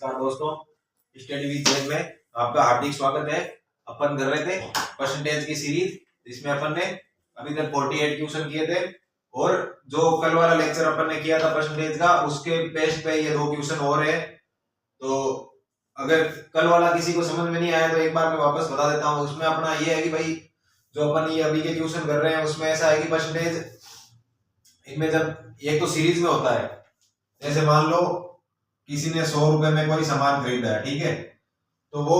नमस्कार दोस्तों, study with Jain में आपका हार्दिक स्वागत है। अपन कर रहे थे परसेंटेज की सीरीज, जिसमें अपन ने अभी तक 48 क्वेश्चन किए थे और जो कल वाला लेक्चर अपन ने किया था परसेंटेज का, उसके बेस पे ये 2 क्वेश्चन और है। तो अगर कल वाला किसी को समझ में नहीं आया तो एक बार मैं वापस बता देता हूँ। उसमें अपना ये है कि भाई जो अपन ये अभी के क्वेश्चन कर रहे हैं उसमें ऐसा है कि परसेंटेज इनमें जब एक तो सीरीज में होता है, जैसे मान लो किसी ने 100 रुपए में कोई सामान खरीदा है, ठीक है, तो वो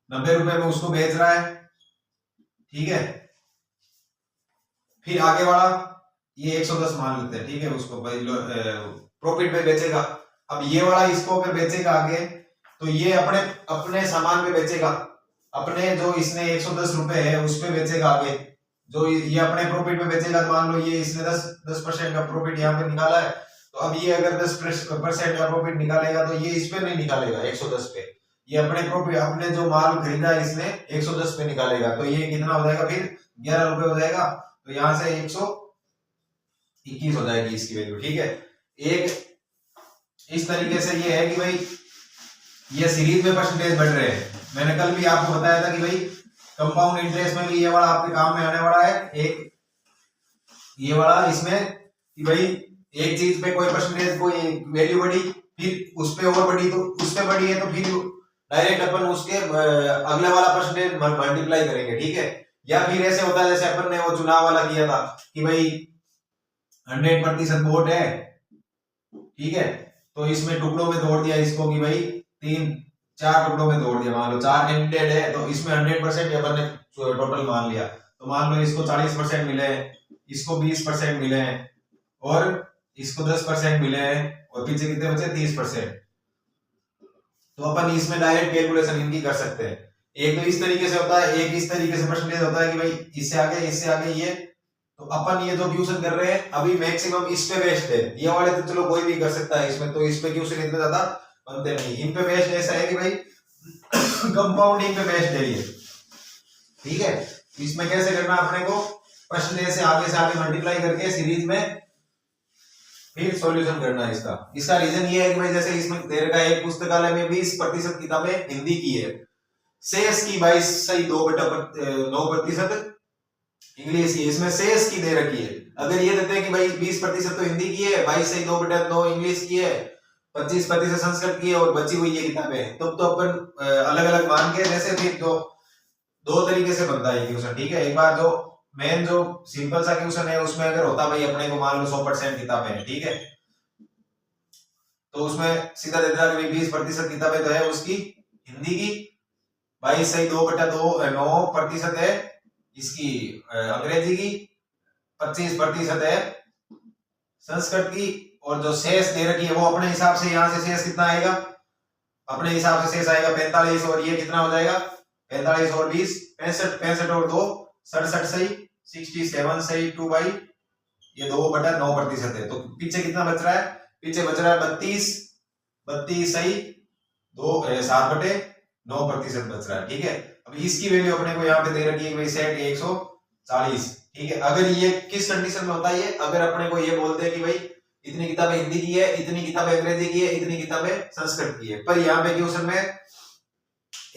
90 रुपए में उसको बेच रहा है, ठीक है। फिर आगे वाला ये 110 मान लेते हैं, ठीक है, उसको प्रॉफिट पे बेचेगा। अब ये वाला इसको अगर बेचेगा आगे, तो ये अपने अपने सामान पे बेचेगा, अपने जो इसने 110 रुपए है उस पे बेचेगा आगे, जो ये अपने प्रॉफिट पे बेचेगा। तो मान लो ये इसने 10% का प्रॉफिट यहाँ पे निकाला है, तो अब ये अगर 10% का प्रॉफिट निकालेगा तो ये इस पे नहीं निकालेगा 110 पे, ये अपने प्रॉफिट अपने जो माल खरीदा है इसने 110 पे निकालेगा। तो ये कितना हो जाएगा, फिर 11 रुपए हो जाएगा। तो यहाँ से 121 हो जाएगी इसकी वैल्यू, ठीक है। एक इस तरीके से ये है कि भाई ये सीरीज में परसेंटेज बढ़ रहे हैं। मैंने कल भी आपको बताया था कि भाई कंपाउंड इंटरेस्ट में भी ये वाला आपके काम में आने वाला है, एक ये वाला इसमें कि भाई एक चीज पे कोई परसेंटेज कोई वैल्यू बढ़ी, फिर उस पे और बढ़ी, तो उस पे बढ़ी है तो फिर डायरेक्ट अपन उसके अगले वाला परसेंटेज मल्टीप्लाई करेंगे, ठीक है। या फिर ऐसे होता है जैसे अपन ने वो चुनाव वाला किया था कि भाई 100% वोट है, ठीक है, तो इसमें टुकड़ों में तोड़ दिया इसको कि भाई 3-4 टुकड़ों में तोड़ दिया। मान लो 4 कैंडिडेट है तो इसमें 100% अपन ने टोटल मान लिया, तो मान लो इसको 40% मिले, इसको 20% मिले और इसको 10% मिले हैं, और पीछे कितने बचे 30%। तो अपन इसमें डायरेक्ट कैलकुलेशन इनकी कर सकते हैं। एक तो इस तरीके से होता है, एक इस तरीके से परसेंटेज होता है कि भाई इससे आगे ये। तो अपन ये जो क्वेश्चन कर रहे हैं अभी मैक्सिमम इस पे बेस्ड है, ये वाले तो चलो कोई भी कर सकता है इसमें, तो इस पे क्वेश्चन इतने ज्यादा बनते नहीं। इन पे बेस्ड ऐसा है कि भाई कंपाउंडिंग पे बेस्ड है ये, ठीक है। इसमें कैसे करना अपने को, परसेंटेज से आगे मल्टीप्लाई करके सीरीज में फिर सॉल्यूशन करना है इसका रीजन ये है कि भाई जैसे इसमें दे रखा है एक पुस्तकालय में 20% किताबें हिंदी की है, शेष की 22.9% इंग्लिश की। इसमें शेष की दे रखी है। अगर ये देते हैं कि भाई 20% तो हिंदी की है, 22.9 इंग्लिश की है, 25% संस्कृत की है और बची हुई ये किताबें, तो अपन अलग अलग मान के जैसे फिर जो 2 तरीके से बनता है क्वेश्चन, ठीक है। एक बार जो मेन जो सिंपल सा क्वेश्चन है उसमें अगर होता भाई अपने को मान लो 100% किताबें हैं, ठीक है, तो उसमें सीधा देता है कि 20% किताबें तो है उसकी हिंदी की, 22.9% है इसकी अंग्रेजी की, 25% है संस्कृत की, और जो शेष दे रखी है वो अपने हिसाब से यहाँ से शेष कितना आएगा, अपने हिसाब से शेष आएगा 45, और ये कितना हो जाएगा 45 और 20 65 और 2 67 सही, 67 सही 2 बाई ये 2/9% है। तो पीछे कितना बच रहा है, पीछे बच रहा है 32 सही 7/9% बच रहा है, ठीक है। अब इसकी वैल्यू अपने को यहाँ पे दे रखी है भाई सेट 140, ठीक है। अगर ये किस कंडीशन में होता है ये, अगर अपने को ये बोलते हैं कि भाई इतनी किताबें हिंदी की है, इतनी किताबें अंग्रेजी की है, इतनी किताबें संस्कृत की है, पर यहाँ पे क्वेश्चन में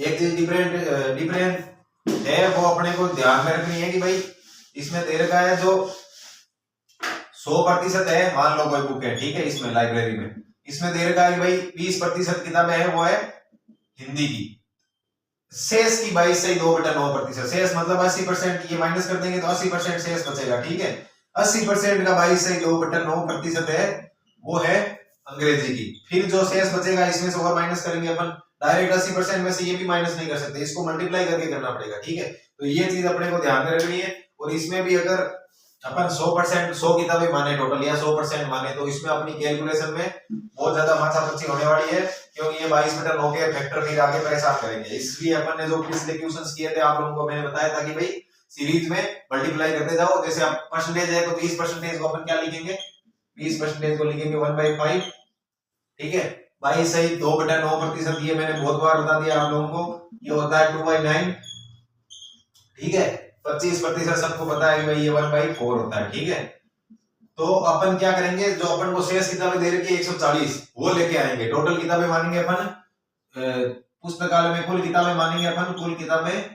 एक चीज डिफरेंट है वो अपने को ध्यान में रखनी है कि भाई इसमें दे रखा है जो 100% है, मान लो कोई बुक है, ठीक है, इसमें लाइब्रेरी में इसमें दे रखा है कि भाई 20% किताबें हैं वो है हिंदी की, शेष की 22.9%, शेष मतलब 80%, ये माइनस कर देंगे तो 80% शेष बचेगा, ठीक है। 80% का 22.9% है वो है अंग्रेजी की। फिर जो शेष बचेगा इसमें से और माइनस करेंगे अपन, डायरेक्ट 80% में से ये भी माइनस नहीं कर सकते, इसको मल्टीप्लाई करके करना पड़ेगा, ठीक है। तो ये चीज अपने को ध्यान में रखनी है। और इसमें भी अगर अपन 100 किताबें माने टोटल या 100% माने, तो इसमें अपनी कैलकुलेशन में बहुत ज्यादा माथापच्ची होने वाली है, क्योंकि ये 22/9 के फैक्टर फिर आगे परेशान करेंगे। इसलिए अपन ने जो पिछले क्वेश्चंस किए थे आप लोगों को मैंने बताया था कि भाई सीरीज में मल्टीप्लाई करते जाओ। जैसे आप परसेंटेज है तो 20% को अपन क्या लिखेंगे, 20% को लिखेंगे 1/5, ठीक है। 22 सही 2/9%, ये मैंने बहुत बार बता दिया आप लोगों को, ये होता है 2/9, ठीक है। 25% सबको पता है कि भाई ये 1/4 होता है, ठीक है। तो अपन क्या करेंगे, जो अपन को शेष किताबें दे रखी है 140 वो लेके आएंगे। टोटल किताबें मानेंगे अपन, पुस्तकालय में कुल किताबें मानेंगे अपन, कुल किताबें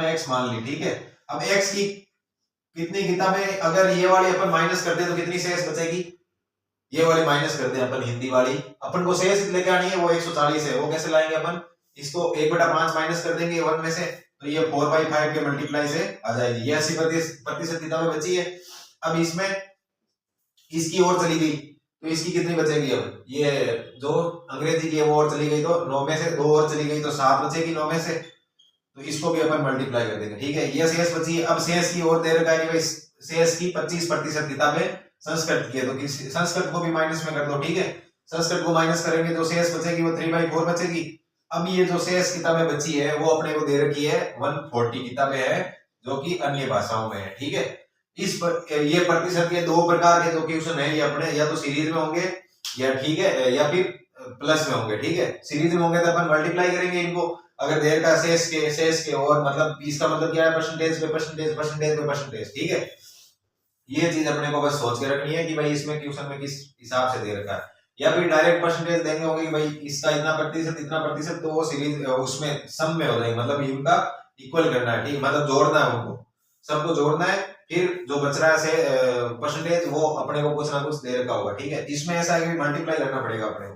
x मान ली, ठीक है। अब x की कितनी किताबें, अगर ये वाली अपन माइनस करते हैं तो कितनी शेष बचेगी, ये वाली माइनस करते हैं अपन, हिंदी वाली अपन को शेष लेके आनी है, वो 140 है। वो कैसे लाएंगे अपन, इसको 1/5 माइनस कर देंगे 1 में से, तो ये 4/5 के मल्टीप्लाई से आ जाएगी। ये 80% किताबें बची है। अब इसमें इसकी और चली गई तो इसकी कितनी बचेगी, अब ये जो अंग्रेजी की है वो और चली गई तो 9 में से 2 और चली गई तो 7 बचेगी 9 में से, तो इसको भी अपन मल्टीप्लाई कर देंगे, ठीक है। ये शेष बची है। अब शेष की और दे रखा है कि भाई शेष की 25% किताबें संस्कृत की है, तो संस्कृत को भी माइनस में कर दो, ठीक है। संस्कृत को माइनस करेंगे तो शेष बचेगी वो 3/4 बचेगी। अब ये जो शेष किताबें बची है वो अपने को दे रखी है 140 किताबें है जो कि अन्य भाषाओं में है, ठीक है। ये प्रतिशत के 2 प्रकार के जो क्वेश्चन है ये अपने या तो सीरीज में होंगे या, ठीक है, या फिर प्लस में होंगे, ठीक है। सीरीज में होंगे तो अपन मल्टीप्लाई करेंगे इनको, अगर देर का शेष के और मतलब इसका मतलब क्या है, परसेंटेज पे परसेंटेज, परसेंटेज पे परसेंटेज, ठीक है। ये चीज अपने को बस सोच के रखनी है कि भाई इसमें क्वेश्चन में किस हिसाब से दे रखा है, या फिर डायरेक्ट परसेंटेज देंगे होंगे कि भाई इसका इतना प्रतिशत, तो वो सीरीज उसमें सम में हो जाएगी, मतलब इनका इक्वल करना है, ठीक, मतलब जोड़ना है, उनको सबको जोड़ना है। फिर जो बच रहा है परसेंटेज वो अपने को कुछ ना कुछ दे रखा होगा, ठीक है। इसमें ऐसा है कि मल्टीप्लाई करना पड़ेगा अपने को।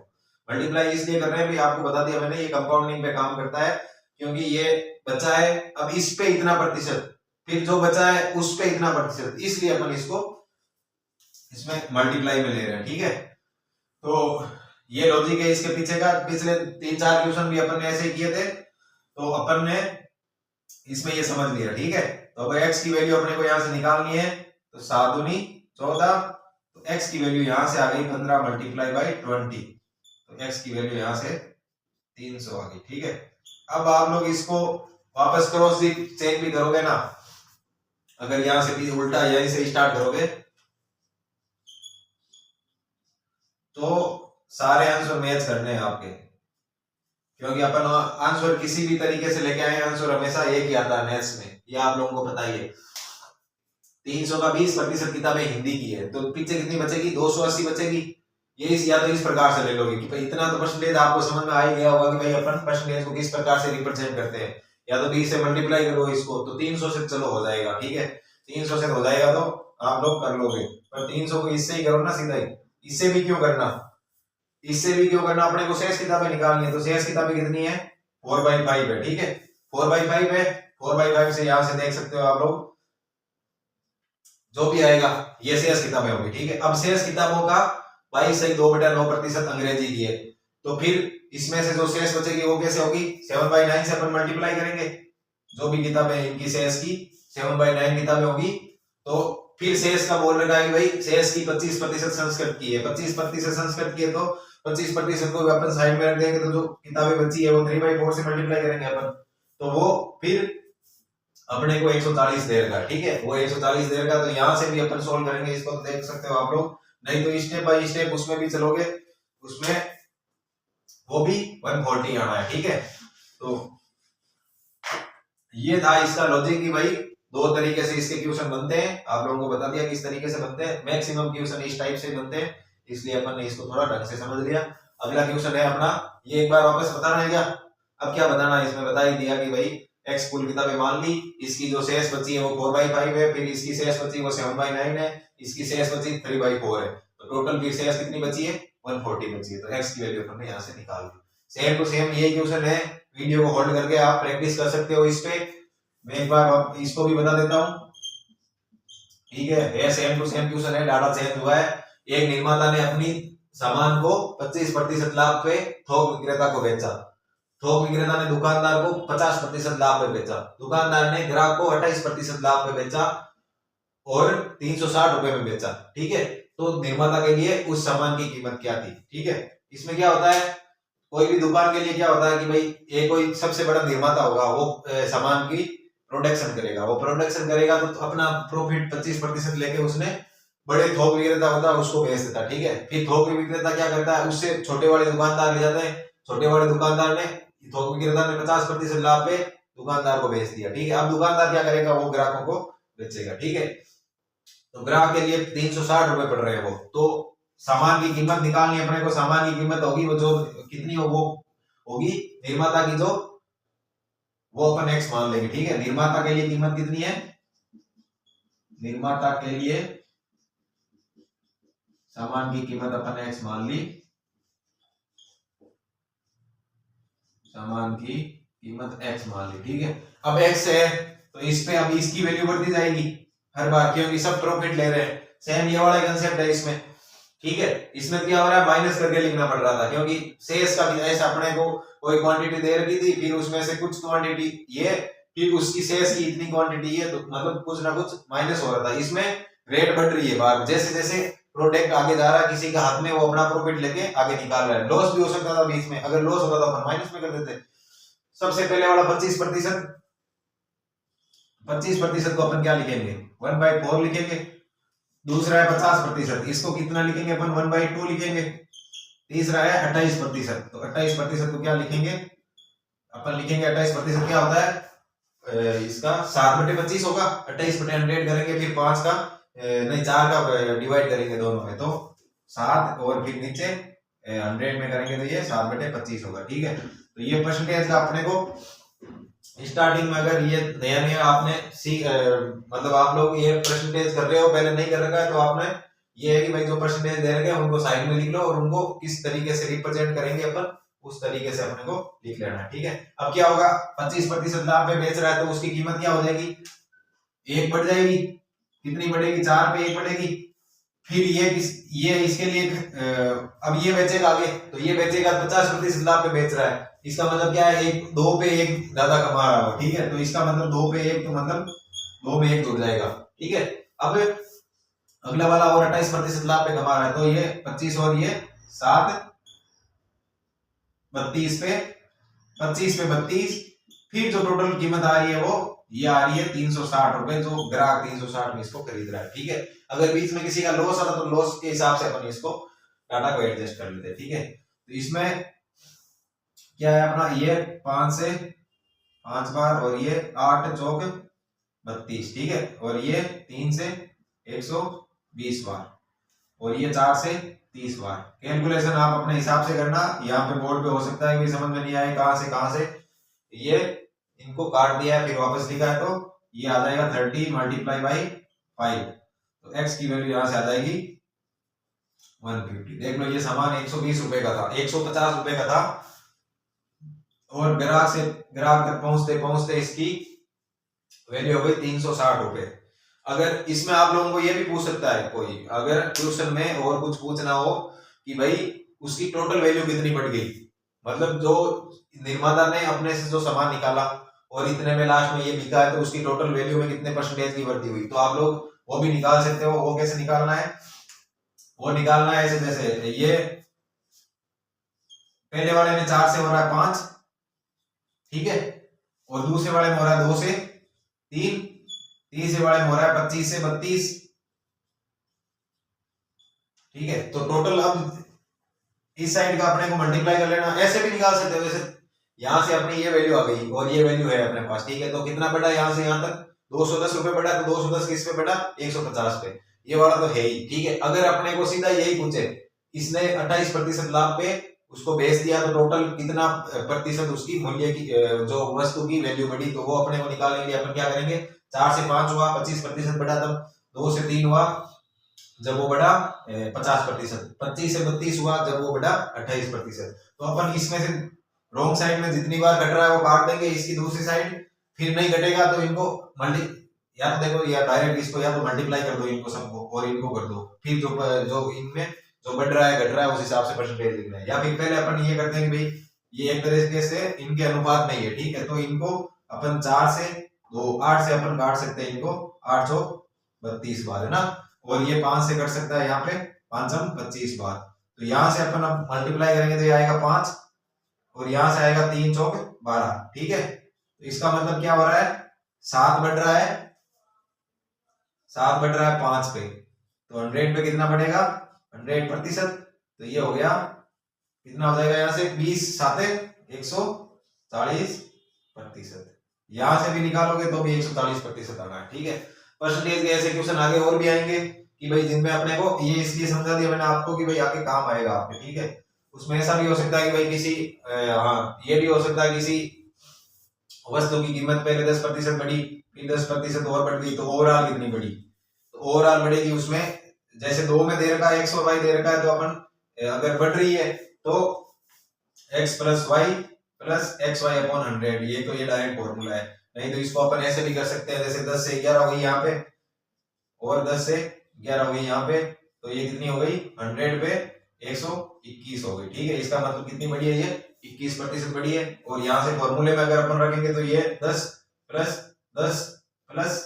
मल्टीप्लाई इसलिए कर रहे हैं, आपको बता दिया मैंने, ये कंपाउंडिंग पे काम करता है, क्योंकि ये बचा है, अब इस पे इतना प्रतिशत, फिर जो बचा है उस पे इतना प्रतिशत, इसलिए अपन इसको इसमें मल्टीप्लाई में ले रहे हैं, ठीक है। तो ये लॉजिक है इसके पीछे का। पिछले 3-4 क्वेश्चन भी अपन ने ऐसे ही किए थे, तो अपन ने इसमें ये समझ लिया, ठीक है। तो अगर x की वैल्यू अपने को यहां से निकालनी है तो 7 दूनी 14, तो x की वैल्यू यहां से आ गई 15 मल्टीप्लाई बाई 20, तो x की वैल्यू यहां से 300 आ गई, ठीक है। अब आप लोग इसको वापस क्रॉस चेक भी करोगे ना, अगर यहां से भी उल्टा यहीं से स्टार्ट करोगे तो सारे आंसर मैच करने हैं आपके, क्योंकि अपन आंसर किसी भी तरीके से लेके आए, आंसर हमेशा एक ही आता है मैथ्स में, ये आप लोगों को पता ही है। 300 का 20% किताबें हिंदी की है, तो पीछे कितनी बचेगी, 280 बचेगी। ये या तो इस प्रकार से ले लोगे कि भाई इतना तो परसेंटेज आपको समझ में आ ही गया होगा कि भाई अपन परसेंटेज को किस प्रकार से रिप्रेजेंट करते हैं, या तो 20 से मल्टीप्लाई करो इसको, तो 300 से चलो हो जाएगा, ठीक है। 300 से हो जाएगा तो आप लोग कर लोगे, पर 300 को इससे ही करो ना सीधा ही। इससे भी क्यों करना, अपने को शेष किताबें निकालनी है, तो शेष किताबें कितनी है, 4/5 है, ठीक है। 4/5 है, 4/5 से यहां से देख सकते हो आप लोग, जो भी आएगा ये शेष किताबें होगी, ठीक है। अब शेष किताबों का 22.2/9% अंग्रेजी की है, तो फिर इसमें से जो शेष बचेगी वो कैसे होगी, 7/9 से अपन मल्टीप्लाई करेंगे, जो भी किताबें इनकी शेष की 7/9 किताबें होगी। तो फिर शेष का बोल रखा है कि भाई शेष की 25% संस्कृत की है, 25% संस्कृत की है, तो 25% को अपन साइड में रख देंगे, तो जो किताबें बची है वो 3/4 से मल्टीप्लाई करेंगे अपन, तो वो फिर अपने को 140 दे रखा, ठीक है। वो 140 दे रखा, तो यहां से भी अपन सोल्व करेंगे इसको, तो देख सकते हो आप लोग, नहीं तो स्टेप बाय स्टेप उसमें भी चलोगे, उसमें वो भी 140 आना है, ठीक है। तो ये था इसका लॉजिक कि भाई 2 तरीके से इसके क्वेश्चन बनते हैं, आप लोगों को बता दिया किस तरीके से बनते हैं, मैक्सिमम क्वेश्चन इस टाइप से बनते हैं, इसलिए अपन ने इसको थोड़ा ढंग से समझ लिया। अगला क्वेश्चन है अपना, ये एक बार वापस बताना है क्या, अब क्या बताना है, इसमें बता ही दिया कि भाई x कुल किताबें मान ली, इसकी जो शेष बची है वो 4/5 है, फिर इसकी शेष बची वो 7/9 है, इसकी शेष बची 3/4 है, तो टोटल फिर शेष कितनी बची है, 140 बची है, तो x की वैल्यू हमने यहां से निकाल दी। सेम टू सेम यही क्वेश्चन है, वीडियो को होल्ड करके आप प्रैक्टिस कर सकते हो इस पे, मैं एक बार इसको भी बता देता हूं, ठीक है। ये सेम टू सेम क्वेश्चन है, डाटा चेंज हुआ है। एक निर्माता ने अपनी सामान को 25% लाभ पे थोक विक्रेता को बेचा, थोक विक्रेता ने दुकानदार को 50% लाभ पे बेचा, दुकानदार ने ग्राहक को 28% लाभ पे बेचा और 360 रुपए में बेचा, ठीक है। तो निर्माता के लिए उस सामान की कीमत क्या थी, ठीक है। इसमें क्या होता है, कोई भी दुकान के लिए क्या होता है कि भाई ये कोई सबसे बड़ा निर्माता होगा, वो सामान की प्रोडक्शन करेगा, वो प्रोडक्शन करेगा तो अपना प्रॉफिट 25% लेके उसने बड़े थोक विक्रेता होता है उसको बेच देता, ठीक है। फिर थोक विक्रेता क्या करता है, उससे छोटे वाले दुकानदार ले जाते हैं, छोटे वाले दुकानदार ने, थोक विक्रेता ने 50% लाभ पे दुकानदार को बेच दिया, ठीक है। अब दुकानदार क्या करेगा, वो ग्राहकों को बेचेगा, ठीक है। तो ग्राहक के लिए 360 रुपए पड़ रहे हैं वो, तो सामान की कीमत निकालनी अपने को, सामान की कीमत होगी वो जो कितनी हो, वो होगी निर्माता की, जो वो अपन एक्स मान लेंगे, ठीक है। निर्माता के लिए कीमत कितनी है, निर्माता के लिए सामान की कीमत अपन एक्स मान ली, सामान की कीमत एक्स मान ली, ठीक है। अब एक्स है तो इस पे अब इसकी वैल्यू बढ़ती जाएगी हर बार, क्योंकि सब प्रॉफिट ले रहे हैं। सेम ये वाला कंसेप्ट है इसमें, ठीक है। इसमें क्या हो रहा है, माइनस करके लिखना पड़ रहा था, क्योंकि शेष का भी ऐसा अपने को कोई क्वांटिटी दे रखी थी, फिर उसमें से कुछ क्वांटिटी ये, फिर उसकी शेष की इतनी क्वांटिटी है, तो मतलब कुछ ना कुछ माइनस हो रहा था। इसमें रेट बढ़ रही है बार, जैसे जैसे प्रोडक्ट आगे जा रहा है, किसी का हाथ में वो अपना प्रॉफिट लेके आगे निकाल रहा है। लॉस भी हो सकता था बीच में, अगर लॉस होता तो अपन माइनस में कर देते। सबसे पहले वाला 25%, 25% को अपन क्या लिखेंगे, 1/4 लिखेंगे। दूसरा है 50%, इसको कितना लिखेंगे अपन, 1/2 लिखेंगे। तीसरा है 28%, तो 28% को क्या लिखेंगे अपन, लिखेंगे 28% क्या होता है, इसका 7/25 होगा, 28/100 करेंगे, फिर 5 का नहीं 4 का डिवाइड करेंगे दोनों में, तो 7, और फिर नीचे 100 में करेंगे तो ये 7/25 होगा, ठीक है। तो ये परसेंटेज का अपने को स्टार्टिंग में, अगर ये नया नया आपने मतलब आप लोग ये परसेंटेज कर रहे हो, पहले नहीं कर रखा है, तो आपने ये है कि भाई जो परसेंटेज दे रखे हैं उनको साइड में लिख लो, और उनको किस तरीके से रिप्रेजेंट करेंगे अपन, उस तरीके से अपने को लिख लेना है, ठीक है। अब क्या होगा, 25% लाभ पे बेच रहा है, तो उसकी कीमत क्या हो जाएगी, 1 बढ़ जाएगी। कितनी बढ़ेगी, 4 पे 1 बढ़ेगी। फिर ये इसके लिए अब ये बेचेगा आगे, तो ये बेचेगा 50% लाभ पे बेच रहा है, इसका मतलब क्या है, 2 पे 1 ज्यादा कमा रहा हो, ठीक है। तो इसका मतलब 2 पे 1, तो मतलब 2 में 1 जुड़ जाएगा, ठीक है। अब अगला वाला और 28% लाभ पे कमा रहा है, तो ये 25 और ये 7, 32 पे 25 पे 32, फिर जो टोटल कीमत आ रही है वो ये आ रही है 360 रुपए, जो ग्राहक 360 में इसको खरीद रहा है, ठीक है। अगर बीच में किसी का लॉस आता तो लॉस के हिसाब से अपन इसको डाटा को एडजस्ट कर लेते हैं, ठीक है। तो इसमें क्या है अपना, ये 5 से 5 बार, और ये 8 चौक 32, ठीक है। और ये 3 से 120 बार, और ये 4 से 30 बार। कैलकुलेशन आप अपने हिसाब से करना, यहाँ पे बोर्ड पे हो सकता है कि समझ में नहीं आए कहां से ये इनको काट दिया है फिर वापस लिखा है, तो ये आ जाएगा 30 मल्टीप्लाई बाई 5, तो x की वैल्यू यहां से आ जाएगी 150। देख लो, ये सामान 120 रुपए का था, 150 रुपए का था, और ग्राहक तक पहुंचते पहुंचते इसकी वैल्यू हो गई 360 रुपए। अगर इसमें आप लोगों को ये भी पूछ सकता है कोई, अगर क्वेश्चन में और कुछ पूछना हो कि भाई उसकी टोटल वैल्यू कितनी बढ़ गई, मतलब जो निर्माता ने अपने से जो सामान निकाला और इतने में लास्ट में ये बिका है, तो उसकी टोटल वैल्यू में कितने परसेंटेज की वृद्धि हुई, तो आप लोग वो भी निकाल सकते हो। वो कैसे निकालना है, वो निकालना है ऐसे, जैसे ये पहले वाले में 4 से हो रहा है 5, ठीक है, और दूसरे वाले में हो रहा है 2 से 3, तीसरे वाले में हो रहा है 25 से 32, ठीक है। तो टोटल अब इस साइड का अपने को मल्टीप्लाई कर लेना, ऐसे भी निकाल सकते हो, जैसे यहां से अपनी ये वैल्यू आ गई और ये वैल्यू है अपने पास, ठीक है। तो कितना बढ़ा यहां से यहां तक, 210 रुपए बढ़ा, तो 210 किस पे बढ़ा, 150 पे, ये वाला तो है ही, ठीक है। अगर अपने को सीधा यही पूछे, इसने 28% लाभ पे उसको बेच दिया, तो टोटल कितना प्रतिशत उसकी मूल्य की जो वस्तु की वैल्यू बढ़ी, तो वो अपने को निकालने के लिए अपन क्या करेंगे, 4 से 5 हुआ 25% बढ़ा, तब 2 से 3 हुआ जब वो बढ़ा 50%, 25 से 32 हुआ जब वो बढ़ा 28%। तो अपन इसमें से रॉन्ग साइड में जितनी बार घट रहा है वो काट देंगे, इसकी दूसरी साइड फिर नहीं घटेगा तो इनको या तो देखो, या डायरेक्ट इसको या तो मल्टीप्लाई कर दो इनको सबको और इनको कर दो, फिर जो इनमें जो बढ़ रहा है घट रहा है उस हिसाब से परसेंटेज लिखना है। या फिर पहले अपन ये करते हैं कि भाई ये एक तरीके से इनके अनुपात में ही है, ठीक है। तो इनको अपन 4 से 2 8 से अपन काट सकते हैं इनको, 8 चौक 32 बार है ना, और ये 5 से कट सकता है यहाँ पे 5 25 बार। तो यहां से अपन अब मल्टीप्लाई करेंगे तो ये आएगा 5, और यहां से आएगा 3 चौक 12, ठीक है। तो इसका मतलब क्या हो रहा है, 7 बढ़ रहा है, 7 बढ़ रहा है 5 पे, तो 100 पे कितना बढ़ेगा, 100%। तो ये हो गया, कितना हो जाएगा यहाँ से 20 7 140%। यहां से भी निकालोगे तो भी 140% आना है, ठीक है। परसेंटेज के ऐसे क्वेश्चन आगे और भी आएंगे कि भाई जिनमें अपने को ये इसलिए समझा दिया मैंने आपको कि भाई आगे काम आएगा आपके, ठीक है। उसमें ऐसा भी हो सकता है कि भाई किसी हाँ ये भी हो सकता है किसी वस्तु की कीमत पहले 10% बढ़ी, फिर 10% और बढ़ गई, तो ओवरऑल कितनी बढ़ी, तो ओवरऑल बढ़ेगी उसमें, जैसे 2 में दे रखा है x और y दे रखा है, तो अपन अगर बढ़ रही है तो x plus Y plus X Y upon 100, ये तो ये डायरेक्ट फॉर्मूला है। नहीं तो इसको अपन ऐसे भी कर सकते हैं, जैसे 10 से 11 हो गई यहाँ पे और 10 से 11 हो गई यहाँ पे, तो ये कितनी हो गई 100 पे 121 हो गई, ठीक है। इसका मतलब कितनी बढ़ी है, ये 21% बढ़ी है। और यहाँ से फॉर्मूले में अगर अपन रखेंगे तो ये 10 plus 10 plus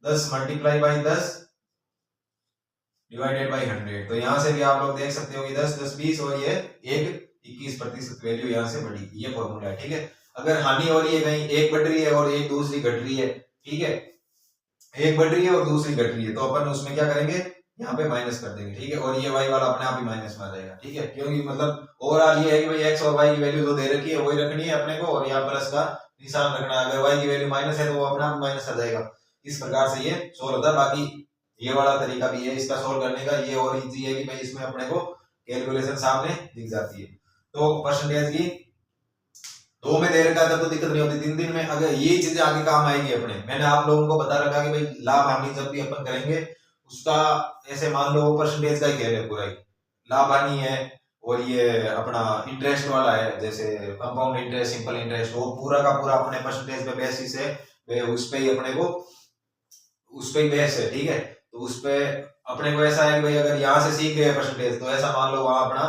10 multiply by 10 divided by 100, तो यहाँ से भी आप लोग देख सकते हो कि 10 10 20 और ये एक 21% वैल्यू यहाँ से बढ़ी, ये फॉर्मूला है, ठीक है। अगर हानि हो रही है कहीं, एक बढ़ रही है और एक दूसरी घट रही है, ठीक है, एक बढ़ रही है और दूसरी घट रही है, तो अपन उसमें क्या करेंगे, यहाँ पे माइनस कर देंगे, ठीक है। और ये y वाला अपने आप ही माइनस में आ जाएगा, ठीक है, क्योंकि मतलब ओवरऑल ये है कि भाई x और y की वैल्यू जो दे रखी है वही रखनी है अपने को, और यहाँ प्लस का निशान रखना है। अगर y की वैल्यू माइनस है तो वो अपने आप माइनस आ जाएगा। इस प्रकार से ये सोल्व होता है। बाकी ये वाला तरीका भी है इसका सोल्व करने का, ये और इजी है कि भाई इसमें अपने को कैलकुलेशन सामने दिख जाती है। तो परसेंटेज की 2 में दे रखा था तो दिक्कत नहीं होती, 3 में अगर ये चीजें आगे काम आएगी अपने। मैंने आप लोगों को बता रखा कि भाई लाभ हानि जब भी अपन करेंगे उसका ऐसे मान लो परसेंटेज का ही खेल है पूरा ही, लाभ हानि है और ये अपना इंटरेस्ट वाला है, जैसे कंपाउंड इंटरेस्ट, सिंपल इंटरेस्ट, वो पूरा का पूरा अपने परसेंटेज पे बेसिस है, उस पे ही अपने को उस पे ही बेस है, ठीक है। तो उस पे अपने को ऐसा है कि भाई अगर यहाँ से सीख गए परसेंटेज तो ऐसा मान लो वहां अपना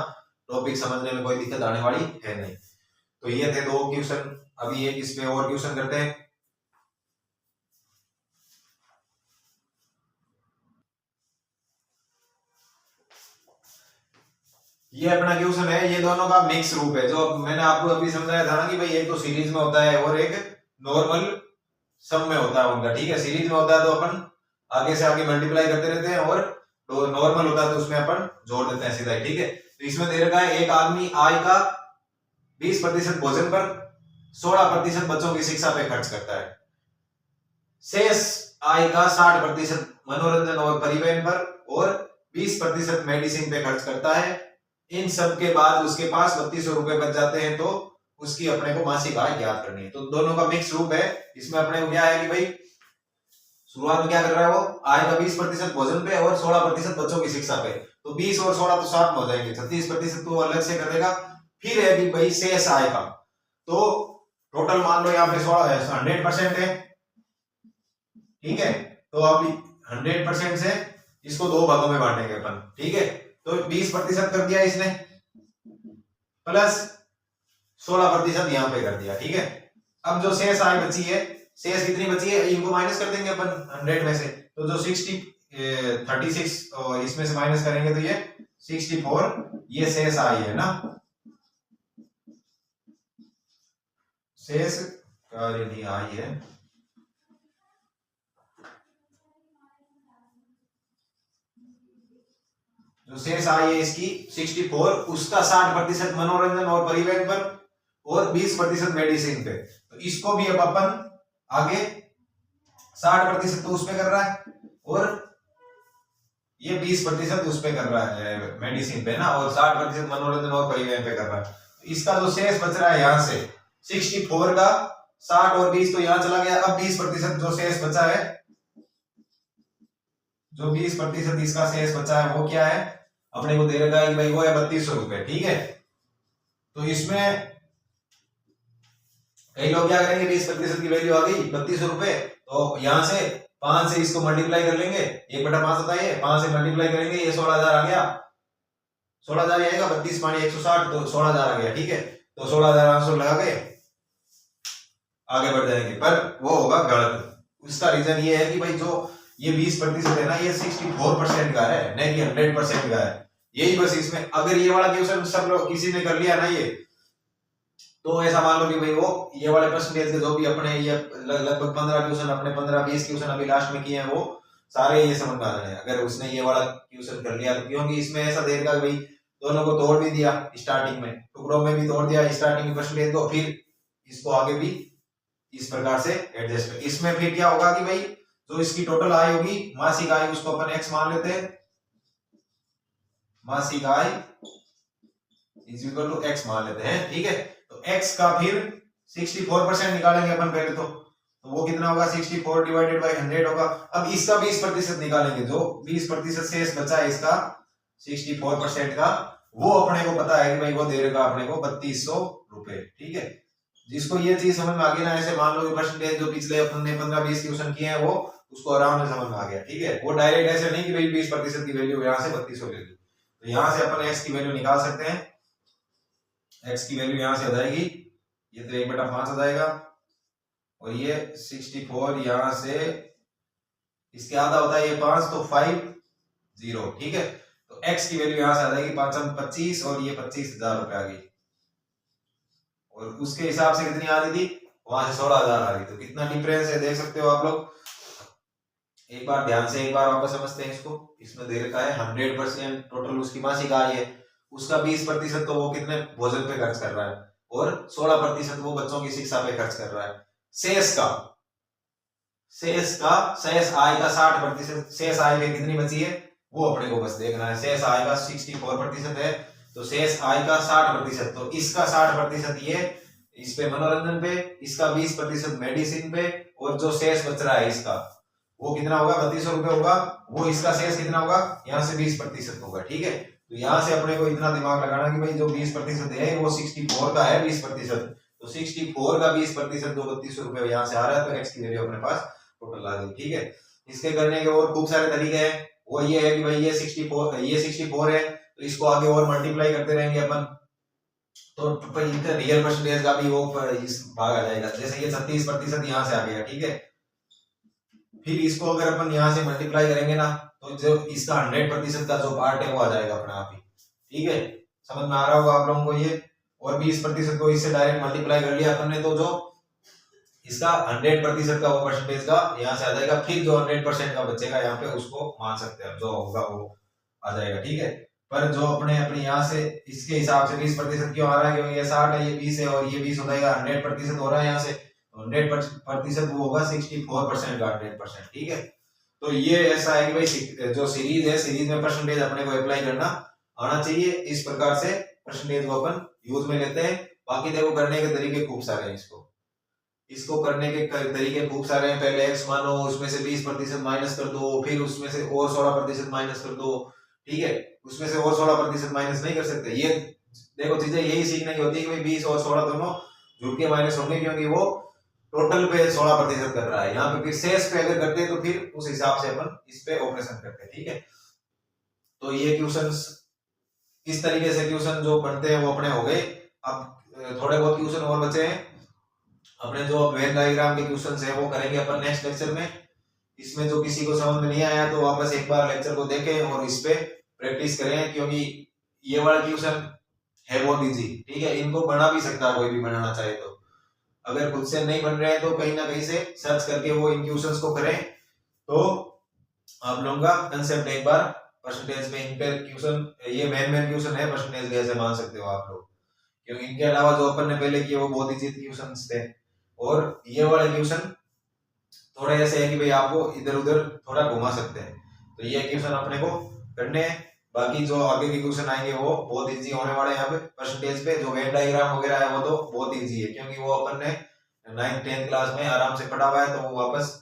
टॉपिक समझने में कोई दिक्कत आने वाली है नहीं। तो ये थे 2 क्वेश्चन, अभी एक इस पे और क्वेश्चन करते हैं। ये अपना क्वेश्चन है, ये दोनों का मिक्स रूप है, जो मैंने आपको अभी समझाया था ना कि भाई एक तो सीरीज में होता है और एक नॉर्मल सम में होता है उनका, ठीक है। सीरीज में होता है तो अपन आगे से आगे मल्टीप्लाई करते रहते हैं, और तो नॉर्मल होता है तो उसमें अपन जोड़ देते हैं सीधा, ठीक है। तो इसमें दे रखा है एक आदमी आय का 20% भोजन पर 16% बच्चों की शिक्षा पे खर्च करता है, शेष आय का 60% मनोरंजन और परिवहन पर और 20% मेडिसिन पे खर्च करता है। इन सब के बाद उसके पास 3200 रुपए बच जाते हैं, तो उसकी अपने को मासिक आय ज्ञात करनी है। तो दोनों का मिक्स रूप है। इसमें अपने को क्या है कि भाई शुरुआत में क्या कर रहा है, वो आय का 20% भोजन पे और 16% बच्चों की शिक्षा पे, तो 20 और 16 तो 60 में हो जाएंगे, 36% तो अलग से करेगा। फिर है कि भाई शेष आय का, तो टोटल मान लो यहाँ पे 100% है, ठीक है। तो अब 100% से इसको 2 भागों में बांटेंगे अपन, ठीक है। तो 20% कर दिया इसने प्लस 16% यहाँ पे कर दिया, ठीक है। अब जो शेष आय बची है, शेष कितनी बची है, इनको माइनस कर देंगे अपन 100 में से, तो जो 36 और इसमें से माइनस करेंगे तो ये 64, ये शेष आय है ना, शेष कार्य नहीं आई है, जो शेष आई है इसकी 64, उसका 60% मनोरंजन और परिवहन पर और 20% मेडिसिन पे। तो इसको भी अब अपन आगे 60% तो उस पे कर रहा है और ये 20% उस पे कर रहा है मेडिसिन पे ना, और 60% मनोरंजन और परिवहन पे कर रहा है। तो इसका जो शेष बच रहा है यहाँ से 64 का 60 और 20 तो यहाँ चला गया। अब 20% जो शेष बचा है, जो 20% इसका शेष बचा है वो क्या है, अपने को दे रखा है कि भाई वो है 3200 रुपए, ठीक है। तो इसमें कई लोग क्या करेंगे, 20% की वैल्यू आ गई 3200 रुपए, तो यहां से 5 से इसको मल्टीप्लाई कर लेंगे, 1/5 होता है, 5 से मल्टीप्लाई करेंगे, ये 16000 आ गया, 16000 आएगा, 32 पानी 160, तो 16000 आ गया, ठीक है। तो 16000 आंसर लगा के आगे बढ़ जाएंगे, पर वो होगा गलत। उसका रीजन ये है कि भाई जो ये 20% है ना, ये 64% का है, नहीं कि 100% का है। यही बस इसमें अगर ये वाला क्वेश्चन सब लोग किसी ने कर लिया ना ये, तो ऐसा मान लो कि भाई वो ये वाले परसेंटेज के जो भी अपने ये लगभग 15 क्वेश्चन, अपने 15-20 क्वेश्चन अभी लास्ट में किए हैं, वो सारे ये समझ में आ रहे हैं अगर उसने ये वाला क्वेश्चन कर लिया तो। क्योंकि इसमें ऐसा देगा कि भाई दोनों को तोड़ भी दिया, स्टार्टिंग में टुकड़ों में भी तोड़ दिया स्टार्टिंग में परसेंटेज को, फिर इसको आगे भी इस प्रकार से एडजस्ट। इसमें फिर क्या होगा कि भाई जो इसकी टोटल आय होगी मासिक आय, उसको अपन x मान लेते हैं, मासिक आय इज इक्वल टू x मान लेते हैं, ठीक है। तो x का फिर 64% निकालेंगे अपन पहले तो वो कितना होगा 64 डिवाइडेड बाय 100 होगा। अब इसका 20% निकालेंगे, जो 20% शेष बचा है इसका 64% का, वो अपने को पता है कि भाई वो दे रहेगा अपने को 3200 रुपए, ठीक है। जिसको ये चीज समझ में आ गई ना, ऐसे मान लो परसेंटेज जो पिछले अपन ने 15-20 क्वेश्चन किए हैं वो उसको आराम से समझ में आ गया, ठीक है। वो डायरेक्ट ऐसे नहीं कि भाई 20% की वैल्यू यहाँ से 3200 ले ली, तो यहाँ से अपन x की वैल्यू निकाल सकते हैं। x की वैल्यू यहाँ से आ जाएगी, ये तो 1/5 आ जाएगा, और ये 64 यहाँ से इसके आधा होता है ये 5, तो 50, ठीक है। तो x की वैल्यू यहाँ से आ जाएगी 5 25, और ये 25,000 रुपए आ गई, और उसके हिसाब से कितनी आ रही थी, वहां से 16,000 आ रही। तो कितना डिफरेंस है देख सकते हो आप लोग। एक बार ध्यान से एक बार वापस समझते हैं इसको। इसमें दे रखा है 100% टोटल उसकी मासिक आय है, उसका 20% तो वो कितने भोजन पे खर्च कर रहा है, और 16% वो बच्चों की शिक्षा पे खर्च कर रहा है। शेष आय का 60%, शेष आय में कितनी बची है वो अपने को बस देखना है। शेष आय का 64% है, तो शेष आय का 60%, तो इसका 60% ये इस पे मनोरंजन पे, इसका 20% मेडिसिन पे, और जो शेष बच रहा है इसका वो कितना होगा 3200 रुपए होगा, वो इसका शेष कितना होगा यहाँ से 20% होगा, ठीक है। तो यहाँ से अपने को इतना दिमाग लगाना कि भाई जो 20% है वो 64 का है 20%, तो 64 का 20% जो 3200 रुपए यहाँ से आ रहा है, तो x की वैल्यू अपने पास टोटल आ गई, ठीक है। इसके करने के और खूब सारे तरीके हैं। वो ये है कि भाई ये 64 है, तो इसको आगे और मल्टीप्लाई करते रहेंगे अपन, तो इनका रियल परसेंटेज का भी वो इस भाग आ जाएगा। जैसे ये 36% यहाँ से आ गया, ठीक है। फिर इसको अगर अपन यहाँ से मल्टीप्लाई करेंगे ना, तो जो इसका 100% का जो पार्ट है वो आ जाएगा अपने आप ही, ठीक है। समझ में आ रहा होगा आप लोगों को ये। और 20% को इससे डायरेक्ट मल्टीप्लाई कर लिया अपन ने, तो जो इसका 100% का वो परसेंटेज का यहाँ से आ जाएगा। फिर जो 100% का बचेगा यहाँ पे उसको मान सकते हैं, जो होगा वो आ जाएगा, ठीक है। पर जो अपने यहाँ से इसके हिसाब से 20% क्यों आ रहा है, क्योंकि ये 60 है, ये 20 है, और ये 20 हो जाएगा, 100% हो रहा है यहाँ से, 100% वो होगा 64% का 100%, ठीक है। तो ये ऐसा है कि भाई जो सीरीज है, सीरीज में परसेंटेज अपने को अप्लाई करना आना चाहिए। इस प्रकार से परसेंटेज को अपन यूज में लेते हैं। बाकी देखो करने के तरीके खूब सारे हैं, इसको करने के तरीके खूब सारे हैं। पहले x मानो, उसमें से 20% माइनस कर दो, फिर उसमें से और 16% माइनस कर दो, ठीक है। उसमें से और 16% माइनस नहीं कर सकते। ये देखो चीजें यही सीखने की होती है कि भाई 20 और 16 दोनों जुड़ के माइनस होंगे, क्योंकि वो टोटल पे 16% कर रहा है। यहाँ पे फिर शेष पे अगर करते हैं तो फिर उस हिसाब से अपन इस पे ऑपरेशन करते हैं, ठीक है। तो ये क्वेश्चंस इस तरीके से क्वेश्चन जो बनते हैं वो अपने हो गए। अब थोड़े बहुत क्वेश्चन और बचे हैं अपने, जो वेन डायग्राम के क्वेश्चंस है वो करेंगे अपन नेक्स्ट लेक्चर में। इसमें जो किसी को समझ में नहीं आया तो वापस एक बार लेक्चर को देखें और इस पे प्रैक्टिस करें, क्योंकि ये वाला क्वेश्चन है बहुत इजी, ठीक है। इनको बना भी सकता है कोई भी बनाना चाहे तो। अगर खुद से नहीं बन रहे हैं तो कहीं ना कहीं से सर्च करके वो इन क्वेश्चंस को करें, तो आप लोगों का कंसेप्ट एक बार परसेंटेज में इन पे क्वेश्चन, ये मेन क्वेश्चन है परसेंटेज कैसे मान सकते हो आप लोग, क्योंकि इनके अलावा जो अपन ने पहले किए वो बहुत इजी क्वेश्चंस थे। और ये वाले क्वेश्चन थोड़े ऐसे है कि भाई आपको इधर उधर थोड़ा घुमा सकते हैं, तो ये क्वेश्चन अपने को करने हैं। बाकी जो आगे के क्वेश्चन आएंगे वो बहुत इजी होने वाले हैं। यहाँ पे परसेंटेज पे जो वेन डायग्राम वगैरह है वो तो बहुत इजी है, क्योंकि वो अपन ने 9th 10th क्लास में आराम से पढ़ा हुआ है, तो वो वापस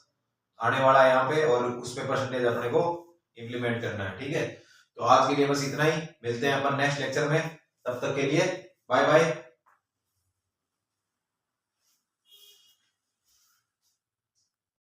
आने वाला है यहाँ पे, और उस पे परसेंटेज अपने को इम्प्लीमेंट करना है, ठीक है। तो आज के लिए बस इतना ही, मिलते हैं अपन नेक्स्ट लेक्चर में, तब तक के लिए बाय बाय।